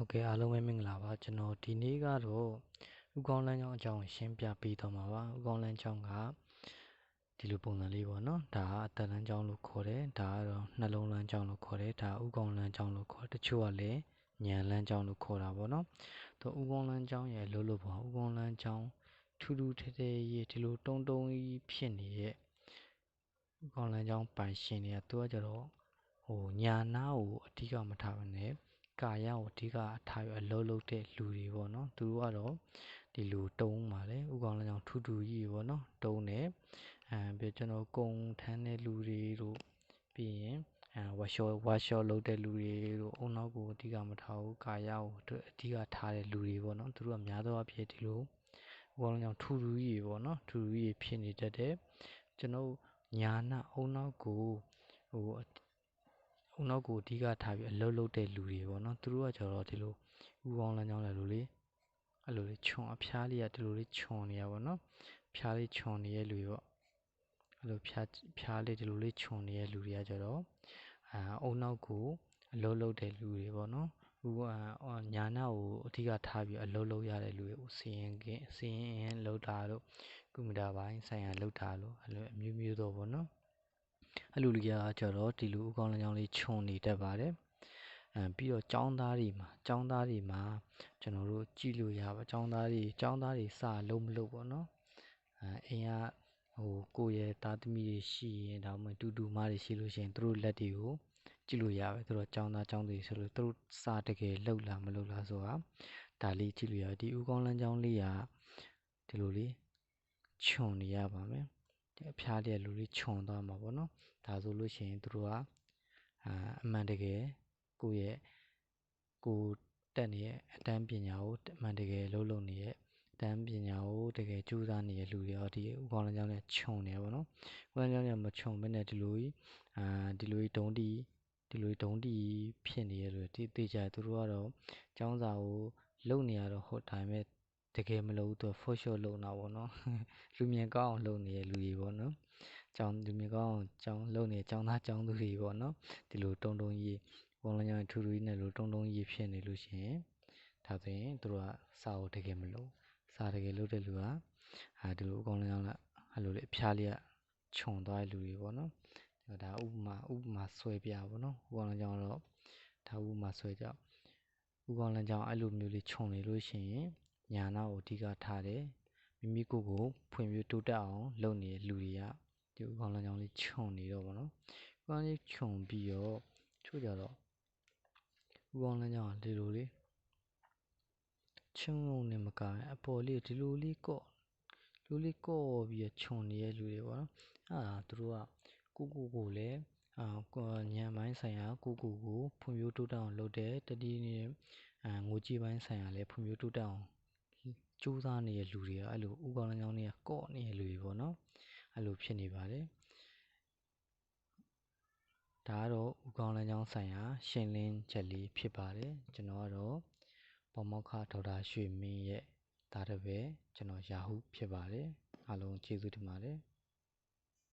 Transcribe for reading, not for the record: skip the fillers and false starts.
ဟုတ်ကဲ့အားလုံးပဲမင်္ဂလာပါကျွန်တော်ဒီနေ့ကတော့ဥကောင်းလမ်းကြောင်းအကြောင်းရှင်းပြပေးသွားမှာပါဥကောင်းလမ်းကြောင်းကဒီလိုပုံစံလေးပေါ့နော်ဒါကအသက်လမ်းကြောင်းလို့ခေါ်တယ်ဒါကတော့နှလုံးလမ်းကြောင်းလို့ခေါ်တယ်ဒါဥကောင်းလမ်းကြောင်းလို့ခေါ်တချို့ကလည်းဉာဏ်လမ်းကြောင်းလို့ခေါ်တာပေါ့နော်တော့ဥကောင်းလမ်းကြောင်းရဲ့လို့ပေါ့ဥကောင်းလမ်းကြောင်းထူးထူးထဲထဲရေးဒီလိုတုံးကြီးဖြစ်နေတဲ့ဥကောင်းလမ်းကြောင်းပိုင်ရှင်တွေကသူကကြတော့ညာနာကိုအဓိကမထားဘဲနဲ့ကာယကိုအဓိကထားပြီးအလုပ်လုပ်တဲ့လူတွေပေါ့နော်သူတို့ကတော့ဒီလိုတုံးပါလေဥကောင်းလမ်းကြောင်းထူးထူးကြီးပေါ့နော်တုံးတယ်ပြီးကျွန်တော်ကုံထမ်းတဲ့လူတွေတို့ပြီးရင်ဝါရှော့လုပ်တဲ့လူတွေတို့အုံနောက်ကိုအဓိကမထားဘူးကာယကိုအဓိကထားတဲ့လူတွေပေါ့နော်သူတို့ကများသောအားဖြင့်ဒီလိုဥကောင်းလမ်းကြောင်းထူးထူးကြီးပေါ့နော်ထူးထူးကြီးဖြစ်နေတတ်တယ်ကျွန်တော်ညာနာအုံနောက်ကိုအနောက်ကိုအဓိကထားပြီးအလုပ်လုပ်တဲ့လူတွေပေါ့နော်သူတို့ကကျတော့ဒီလိုဥကောင်းလမ်းကြောင်းလည်းလိုလေအဲ့လိုလေးခြုံအဖျားလေးကဒီလိုလေးခြုံနေရပါတော့ဖျားလေးခြုံနေတဲ့လူတွေပေါ့အဲ့လိုဖျားလေးဒီလိုလေးခြုံနေတဲ့လူတွေကကျတော့အုံနောက်ကိုအလုပ်လုပ်တဲ့လူတွေပေါ့နော်ညာနာကိုအဓိကထားပြီးအလုပ်လုပ်ရတဲ့လူတွေစီရင်လောက်တာတို့ကွန်ပျူတာပိုင်းဆိုင်ရာလောက်တာလို့အဲ့လိုအမျိုးမျိုးတော့ပေါ့နော်အဲ့လိုလူကြီးကကျတော့ဒီလူဥကောင်းလမ်းကြောင်းလေးခြုံနေတတ်ပါတယ်ပြီးတော့ចောင်းသားတွေမှာကျွန်တော်တို့ကြည့်လို့ရပါចောင်းသားတွေစလုံးမလို့ပေါ့နော်အိမ်ကကိုယ့်ရဲ့သားသမီးတွေရှိရင်ဒါမှမဟုတ်တူတူမတွေရှိလို့ရှိရင်သူတို့လက်တွေကိုကြည့်လို့ရပါသူတို့ចောင်းသားចောင်းသူဆိုလို့သူတို့စတကယ်လှုပ်လာမလှုပ်လားဆိုတာဒါလေးကြည့်လို့ရဒီဥကောင်းလမ်းကြောင်းလေးကဒီလိုလေးခြုံနေရပါမယ်အဖျားလေးလူလေးခြုံသွားမှာပေါ့နော်ဒါဆိုလို့ရှိရင်သူတို့ကအမှန်တကယ်ကိုယ့်ရဲ့ကိုတက်နေရဲ့အတန်းပညာကိုအမှန်တကယ်လုပ်နေရဲ့အတန်းပညာကိုတကယ်ကြိုးစားနေတဲ့လူတွေရောဒီဥကောင်းလမ်းကြောင်းနဲ့ခြုံနေပါတော့ဥကောင်းလမ်းကြောင်းနဲ့မခြုံဘဲနဲ့ဒီလိုကြီးဒုံတီဖြစ်နေရလို့ဒီတေချာသူတို့ကတော့ចောင်းစာကိုလုံနေရတော့ဟုတ်ဒါပေမဲ့တကယ်မလုပ်တော့ဖော့ရှော့လုံတာပေါ့နော်လူမြင်ကောင်းအောင်လုံနေတဲ့လူတွေပေါ့နော်လူမြင်ကောင်းအောင်ចောင်းလုံနေចောင်းသားចောင်းသူတွေပေါ့နော်ဒီလိုတုံကြီးဘောလုံးကြောင်ထူထူကြီးနဲ့လိုတုံကြီးဖြစ်နေလို့ရှိရင်ဒါဆိုရင်သူတို့ကစာကိုတကယ်မလို့စာတကယ်လို့တဲ့လူကဒီလိုအကောင်လုံးကြောင်ကအဲ့လိုလေအဖျားလေးကခြုံသွားတဲ့လူတွေပေါ့နော်ဒါဥပမာဆွဲပြပေါ့နော်ဥကောင်လုံးကြောင်တော့ဒါဥပမာဆွဲကြဥကောင်လုံးကြောင်အဲ့လိုမျိုးလေးခြုံနေလို့ရှိရင်ညာနာကိုအဓိကထားတယ်မိမိကိုယ်ကိုဖွံ့ဖြိုးတိုးတက်အောင်လုပ်နေတဲ့လူတွေကဒီဥကောင်လုံးကြောင်လေးခြုံနေတော့ပေါ့နော်ဥကောင်လေးခြုံပြီးတော့ချို့ကြတော့ဥကောင်းလမ်းကြောင်းဒီလိုလေးချုံနေမကအပေါ်လေးဒီလိုလေးကော့ပြီးခြုံနေတဲ့လူတွေပေါ့နော်သူတို့ကကိုလည်းညံပိုင်းဆိုင်ရာကိုဖွံ့ဖြိုးတိုးတက်အောင်လုပ်တယ်တတိယငိုကြည့်ပိုင်းဆိုင်ရာလည်းဖွံ့ဖြိုးတိုးတက်အောင်စူးစမ်းနေတဲ့လူတွေကအဲ့လိုဥကောင်းလမ်းကြောင်းတွေကကော့နေတဲ့လူတွေပေါ့နော်အဲ့လိုဖြစ်နေပါတယ်ဒါကတော့ဥကောင်းလမ်းကြောင်းဆိုင်ရာရှင်းလင်းချက်လေးဖြစ်ပါတယ်ကျွန်တော်ကတော့ပေါမောက္ခဒေါက်တာရွှေမင်းရဲ့ဒါတပည့်ကျွန်တော်ယာဟုဖြစ်ပါတယ်အားလုံးကျေးဇူးတင်ပါတယ်